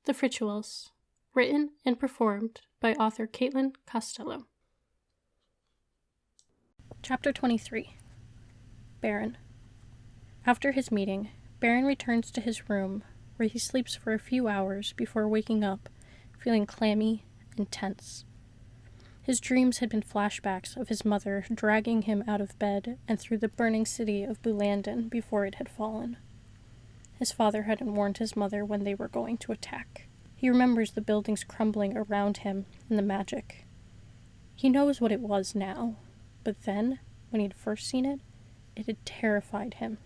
The Frituals, written and performed by author Caitlin Costello. Chapter 23. Baron. After his meeting, Baron returns to his room, where he sleeps for a few hours before waking up, feeling clammy and tense. His dreams had been flashbacks of his mother dragging him out of bed and through the burning city of Bulandon before it had fallen. His father hadn't warned his mother when they were going to attack. He remembers the buildings crumbling around him and the magic. He knows what it was now, but then, when he'd first seen it, it had terrified him.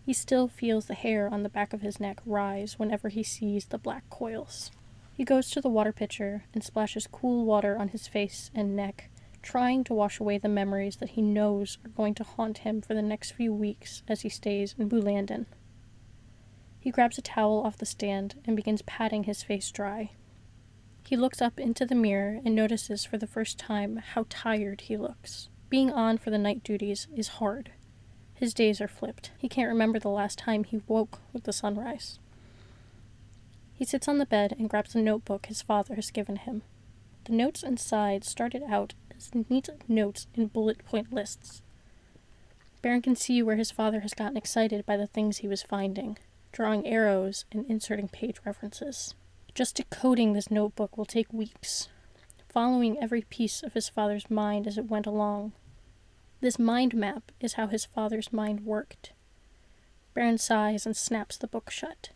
He still feels the hair on the back of his neck rise whenever he sees the black coils. He goes to the water pitcher and splashes cool water on his face and neck, trying to wash away the memories that he knows are going to haunt him for the next few weeks as he stays in Bulandon. He grabs a towel off the stand and begins patting his face dry. He looks up into the mirror and notices for the first time how tired he looks. Being on for the night duties is hard. His days are flipped. He can't remember the last time he woke with the sunrise. He sits on the bed and grabs the notebook his father has given him. The notes inside started out as neat notes in bullet point lists. Baron can see where his father has gotten excited by the things he was finding, drawing arrows and inserting page references. Just decoding this notebook will take weeks, following every piece of his father's mind as it went along. This mind map is how his father's mind worked. Baron sighs and snaps the book shut.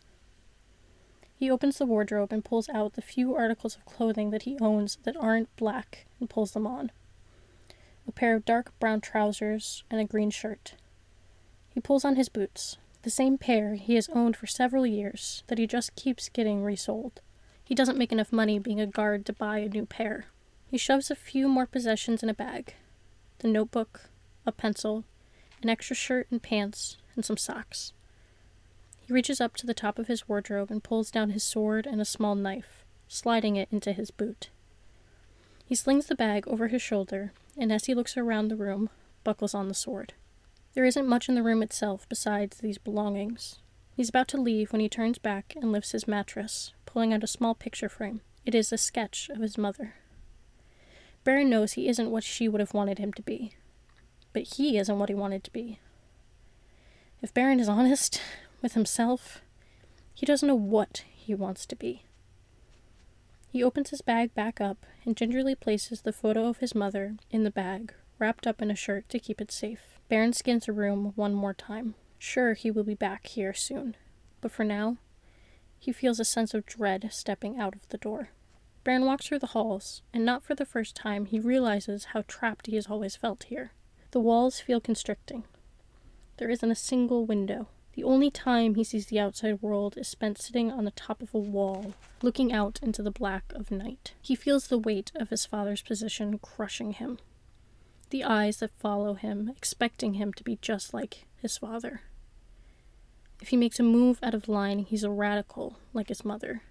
He opens the wardrobe and pulls out the few articles of clothing that he owns that aren't black and pulls them on. A pair of dark brown trousers and a green shirt. He pulls on his boots, the same pair he has owned for several years that he just keeps getting resold. He doesn't make enough money being a guard to buy a new pair. He shoves a few more possessions in a bag. The notebook, a pencil, an extra shirt and pants, and some socks. He reaches up to the top of his wardrobe and pulls down his sword and a small knife, sliding it into his boot. He slings the bag over his shoulder, and as he looks around the room, buckles on the sword. There isn't much in the room itself besides these belongings. He's about to leave when he turns back and lifts his mattress, pulling out a small picture frame. It is a sketch of his mother. Baron knows he isn't what she would have wanted him to be, but he isn't what he wanted to be. If Baron is honest with himself, he doesn't know what he wants to be. He opens his bag back up and gingerly places the photo of his mother in the bag, wrapped up in a shirt to keep it safe. Baron scans the room one more time. Sure, he will be back here soon, but for now, he feels a sense of dread stepping out of the door. Baron walks through the halls, and not for the first time he realizes how trapped he has always felt here. The walls feel constricting. There isn't a single window. The only time he sees the outside world is spent sitting on the top of a wall, looking out into the black of night. He feels the weight of his father's position crushing him. The eyes that follow him, expecting him to be just like his father. If he makes a move out of line, he's a radical, like his mother.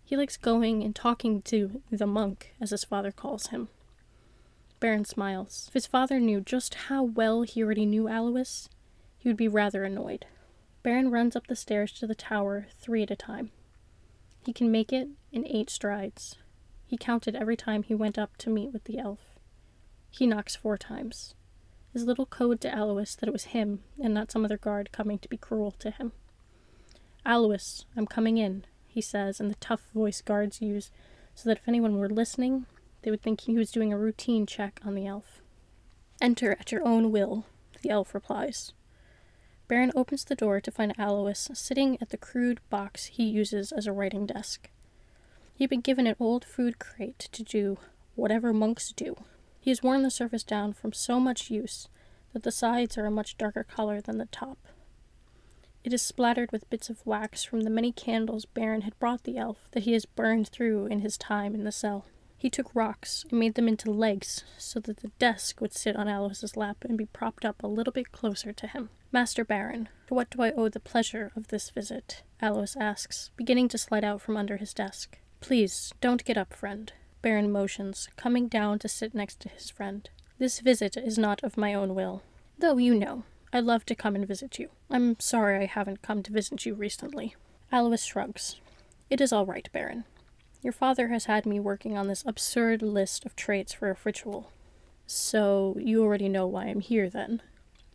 He likes going and talking to the monk, as his father calls him. Baron smiles. If his father knew just how well he already knew Alois, he would be rather annoyed. Baron runs up the stairs to the tower 3 at a time. He can make it in 8 strides. He counted every time he went up to meet with the elf. He knocks 4 times. His little code to Alois that it was him and not some other guard coming to be cruel to him. "Alois, I'm coming in," he says in the tough voice guards use, so that if anyone were listening, they would think he was doing a routine check on the elf. "Enter at your own will," the elf replies. Baron opens the door to find Alois sitting at the crude box he uses as a writing desk. He'd been given an old food crate to do whatever monks do. He has worn the surface down from so much use that the sides are a much darker color than the top. It is splattered with bits of wax from the many candles Baron had brought the elf that he has burned through in his time in the cell. He took rocks and made them into legs so that the desk would sit on Alois's lap and be propped up a little bit closer to him. "Master Baron, to what do I owe the pleasure of this visit?" Alois asks, beginning to slide out from under his desk. "Please, don't get up, friend." Baron motions, coming down to sit next to his friend. "This visit is not of my own will. Though, you know, I'd love to come and visit you. I'm sorry I haven't come to visit you recently." Alois shrugs. It is all right, Baron. Your father has had me working on this absurd list of traits for a Fritual. So, you already know why I'm here, then.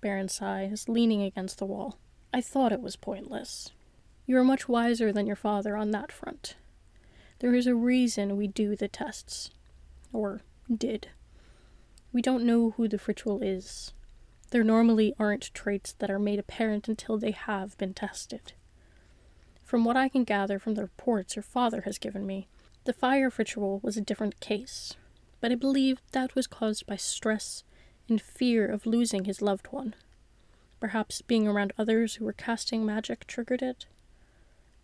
Baron sighs, leaning against the wall. I thought it was pointless. You are much wiser than your father on that front. There is a reason we do the tests. Or did. We don't know who the Fritual is. There normally aren't traits that are made apparent until they have been tested. From what I can gather from the reports your father has given me, the fire Fritual was a different case, but I believe that was caused by stress and fear of losing his loved one. Perhaps being around others who were casting magic triggered it?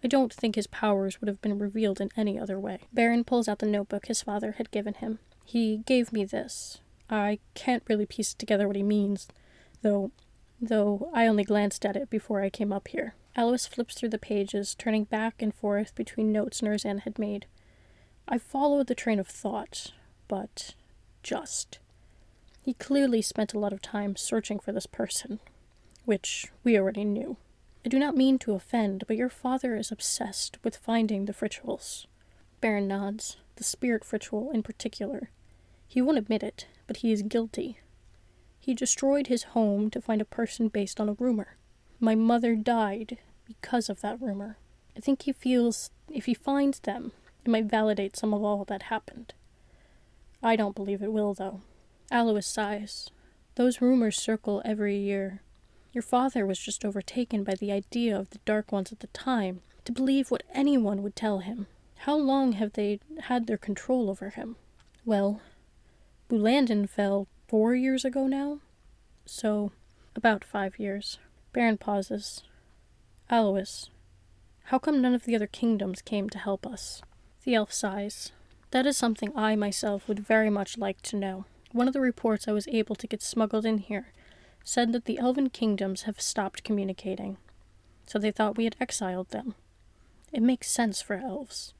I don't think his powers would have been revealed in any other way. Baron pulls out the notebook his father had given him. He gave me this. I can't really piece together what he means, though I only glanced at it before I came up here. Alois flips through the pages, turning back and forth between notes Nurzan had made. I followed the train of thought, but just. He clearly spent a lot of time searching for this person, which we already knew. I do not mean to offend, but your father is obsessed with finding the Frituals. Baron nods, the spirit Fritual in particular. He won't admit it, but he is guilty. He destroyed his home to find a person based on a rumor. My mother died because of that rumor. I think he feels if he finds them, it might validate some of all that happened. I don't believe it will, though. Alois sighs. Those rumors circle every year. Your father was just overtaken by the idea of the Dark Ones at the time, to believe what anyone would tell him. How long have they had their control over him? Well, Bulandon fell 4 years ago now? So, about 5 years. Baron pauses. Alois, how come none of the other kingdoms came to help us? The elf sighs. That is something I myself would very much like to know. One of the reports I was able to get smuggled in here said that the elven kingdoms have stopped communicating, so they thought we had exiled them. It makes sense for elves.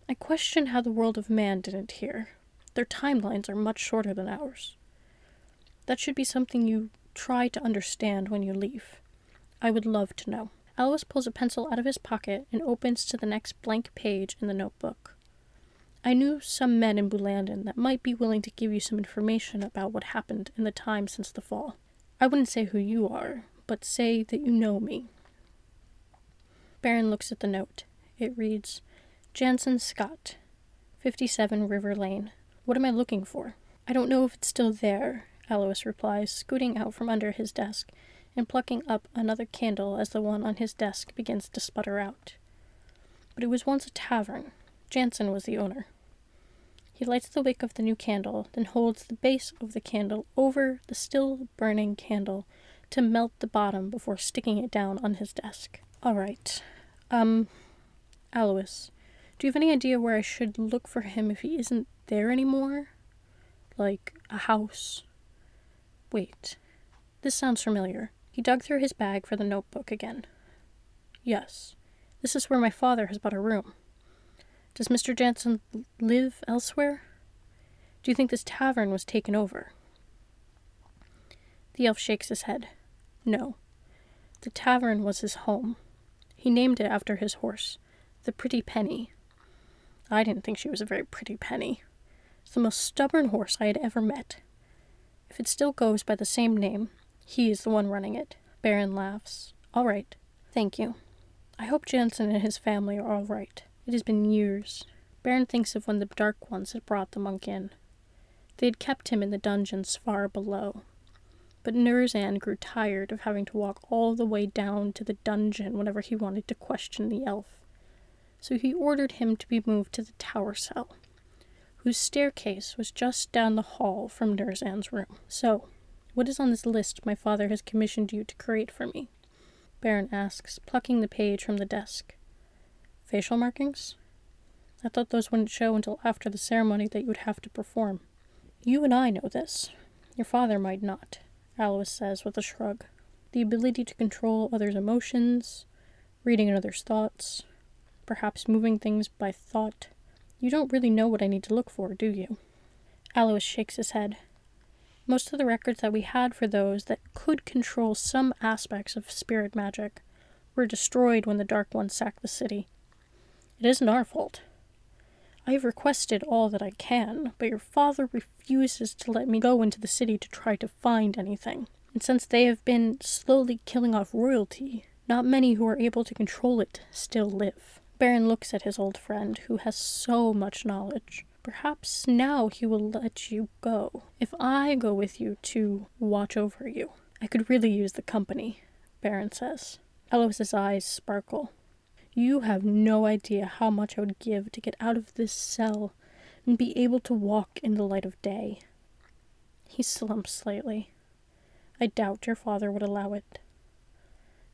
I question how the world of man didn't hear. Their timelines are much shorter than ours. That should be something you try to understand when you leave. I would love to know. Alois pulls a pencil out of his pocket and opens to the next blank page in the notebook. I knew some men in Bulandon that might be willing to give you some information about what happened in the time since the fall. I wouldn't say who you are, but say that you know me. Baron looks at the note. It reads, Jansen Scott, 57 River Lane. What am I looking for? I don't know if it's still there, Alois replies, scooting out from under his desk and plucking up another candle as the one on his desk begins to sputter out. But it was once a tavern. Jansen was the owner. He lights the wick of the new candle, then holds the base of the candle over the still burning candle to melt the bottom before sticking it down on his desk. All right. Alois, do you have any idea where I should look for him if he isn't there anymore? Like a house? Wait. This sounds familiar. He dug through his bag for the notebook again. Yes. This is where my father has bought a room. Does Mr. Jansen live elsewhere? Do you think this tavern was taken over? The elf shakes his head. No. The tavern was his home. He named it after his horse, the Pretty Penny. I didn't think she was a very pretty penny. It's the most stubborn horse I had ever met. If it still goes by the same name, he is the one running it. Baron laughs. All right. Thank you. I hope Jansen and his family are all right. It has been years. Baron thinks of when the Dark Ones had brought the monk in. They had kept him in the dungeons far below. But Nurzan grew tired of having to walk all the way down to the dungeon whenever he wanted to question the elf. So he ordered him to be moved to the tower cell, whose staircase was just down the hall from Nurzan's room. So, what is on this list my father has commissioned you to create for me? Baron asks, plucking the page from the desk. Facial markings? I thought those wouldn't show until after the ceremony that you would have to perform. You and I know this. Your father might not, Alois says with a shrug. The ability to control others' emotions, reading another's thoughts, perhaps moving things by thought. You don't really know what I need to look for, do you? Alois shakes his head. Most of the records that we had for those that could control some aspects of spirit magic were destroyed when the Dark Ones sacked the city. It isn't our fault. I have requested all that I can, but your father refuses to let me go into the city to try to find anything. And since they have been slowly killing off royalty, not many who are able to control it still live. Baron looks at his old friend, who has so much knowledge. Perhaps now he will let you go. If I go with you to watch over you. I could really use the company, Baron says. Alois's eyes sparkle. You have no idea how much I would give to get out of this cell and be able to walk in the light of day. He slumps slightly. I doubt your father would allow it.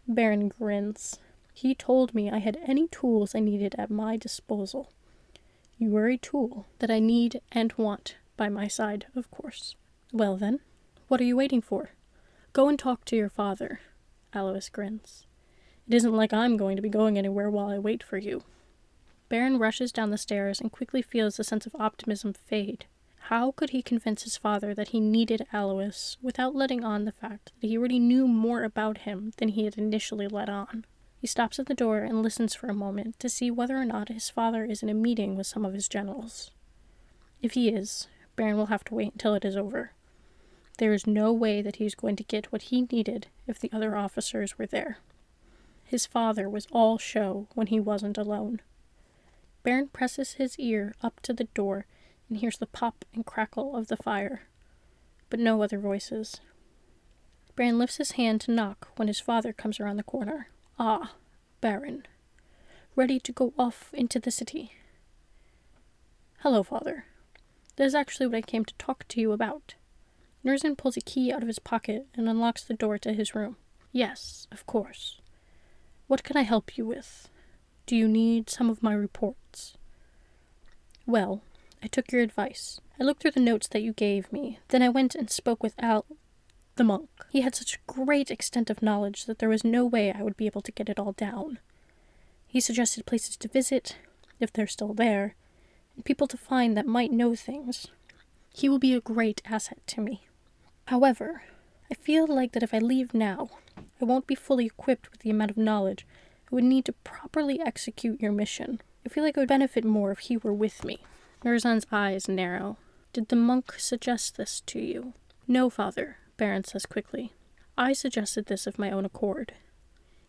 Baron grins. He told me I had any tools I needed at my disposal. You are a tool that I need and want by my side, of course. Well then, what are you waiting for? Go and talk to your father, Alois grins. It isn't like I'm going to be going anywhere while I wait for you. Baron rushes down the stairs and quickly feels the sense of optimism fade. How could he convince his father that he needed Alois without letting on the fact that he already knew more about him than he had initially let on? He stops at the door and listens for a moment to see whether or not his father is in a meeting with some of his generals. If he is, Baron will have to wait until it is over. There is no way that he is going to get what he needed if the other officers were there. His father was all show when he wasn't alone. Baron presses his ear up to the door and hears the pop and crackle of the fire, but no other voices. Baron lifts his hand to knock when his father comes around the corner. Ah, Baron. Ready to go off into the city. Hello, father. That is actually what I came to talk to you about. Nurzin pulls a key out of his pocket and unlocks the door to his room. Yes, of course. What can I help you with? Do you need some of my reports? Well, I took your advice. I looked through the notes that you gave me. Then I went and spoke with the monk. He had such a great extent of knowledge that there was no way I would be able to get it all down. He suggested places to visit, if they're still there, and people to find that might know things. He will be a great asset to me. However, I feel like that if I leave now, I won't be fully equipped with the amount of knowledge I would need to properly execute your mission. I feel like I would benefit more if he were with me. Nurzan's eyes narrow. Did the monk suggest this to you? No, father, Baron says quickly. I suggested this of my own accord.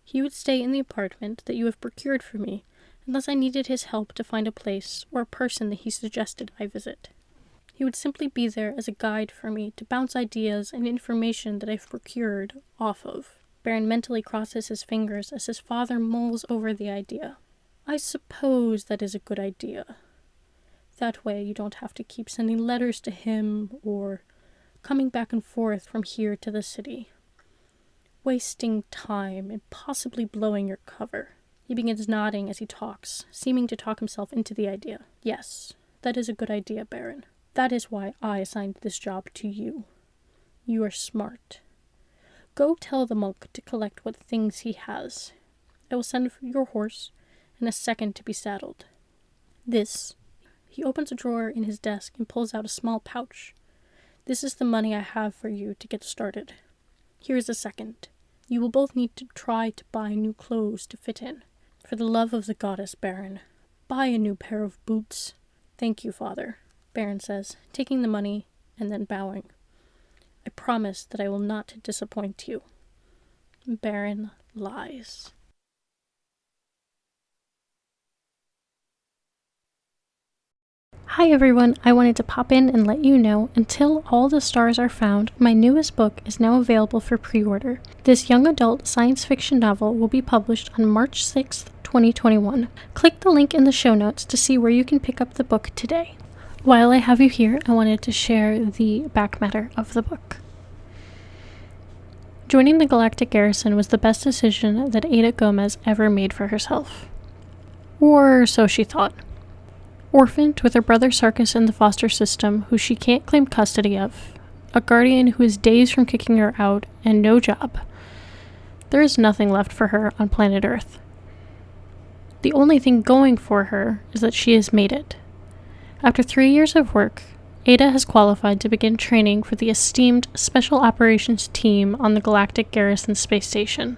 He would stay in the apartment that you have procured for me, unless I needed his help to find a place or a person that he suggested I visit. He would simply be there as a guide for me to bounce ideas and information that I've procured off of. Baron mentally crosses his fingers as his father mulls over the idea. I suppose that is a good idea. That way you don't have to keep sending letters to him or coming back and forth from here to the city. Wasting time and possibly blowing your cover. He begins nodding as he talks, seeming to talk himself into the idea. Yes, that is a good idea, Baron. That is why I assigned this job to you. You are smart. Go tell the monk to collect what things he has. I will send for your horse in a second to be saddled. He opens a drawer in his desk and pulls out a small pouch. This is the money I have for you to get started. Here is a second. You will both need to try to buy new clothes to fit in. For the love of the goddess, Baron, buy a new pair of boots. Thank you, father, Baron says, taking the money and then bowing. I promise that I will not disappoint you. Baron lies. Hi everyone, I wanted to pop in and let you know, until all the stars are found, my newest book is now available for pre-order. This young adult science fiction novel will be published on March 6th, 2021. Click the link in the show notes to see where you can pick up the book today. While I have you here, I wanted to share the back matter of the book. Joining the Galactic Garrison was the best decision that Ada Gomez ever made for herself. Or so she thought. Orphaned with her brother Sarkis in the foster system, who she can't claim custody of, a guardian who is days from kicking her out, and no job, there is nothing left for her on planet Earth. The only thing going for her is that she has made it. After 3 years of work, Ada has qualified to begin training for the esteemed Special Operations Team on the Galactic Garrison Space Station.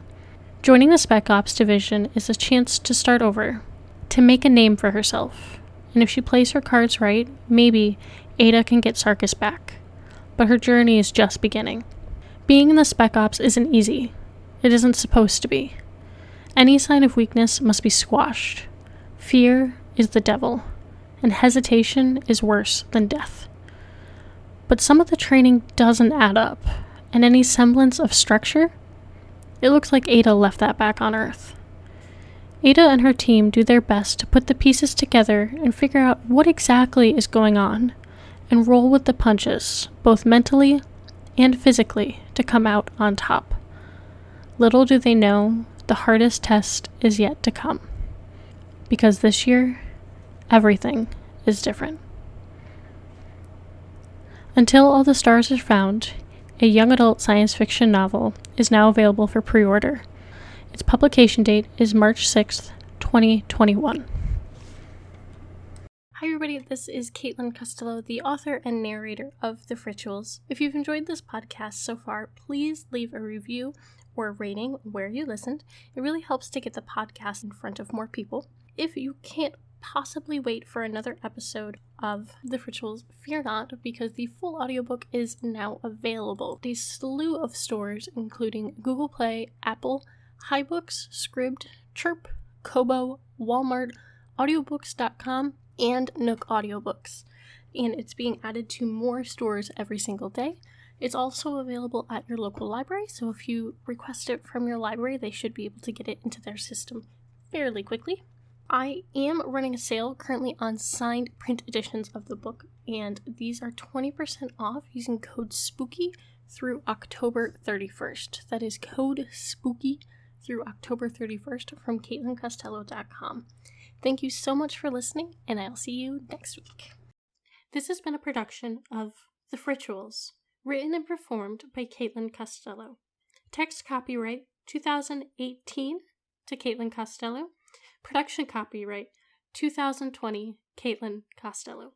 Joining the Spec Ops division is a chance to start over, to make a name for herself, and if she plays her cards right, maybe Ada can get Sarkis back. But her journey is just beginning. Being in the Spec Ops isn't easy. It isn't supposed to be. Any sign of weakness must be squashed. Fear is the devil, and hesitation is worse than death. But some of the training doesn't add up, and any semblance of structure? It looks like Ada left that back on Earth. Ada and her team do their best to put the pieces together and figure out what exactly is going on, and roll with the punches, both mentally and physically, to come out on top. Little do they know, the hardest test is yet to come. Because this year, everything is different. Until All the Stars Are Found, a young adult science fiction novel, is now available for pre-order. Its publication date is March 6th, 2021. Hi everybody, this is Caitlin Costello, the author and narrator of The Frituals. If you've enjoyed this podcast so far, please leave a review or a rating where you listened. It really helps to get the podcast in front of more people. If you can't possibly wait for another episode of The Frituals, fear not, because the full audiobook is now available. A slew of stores, including Google Play, Apple, HiBooks, Scribd, Chirp, Kobo, Walmart, audiobooks.com, and Nook Audiobooks. And it's being added to more stores every single day. It's also available at your local library, so if you request it from your library, they should be able to get it into their system fairly quickly. I am running a sale currently on signed print editions of the book, and these are 20% off using code SPOOKY through October 31st. That is code SPOOKY through October 31st from CaitlinCostello.com. Thank you so much for listening, and I'll see you next week. This has been a production of The Frituals, written and performed by Caitlin Costello. Text copyright 2018 to Caitlin Costello. Production copyright 2020 Caitlin Costello.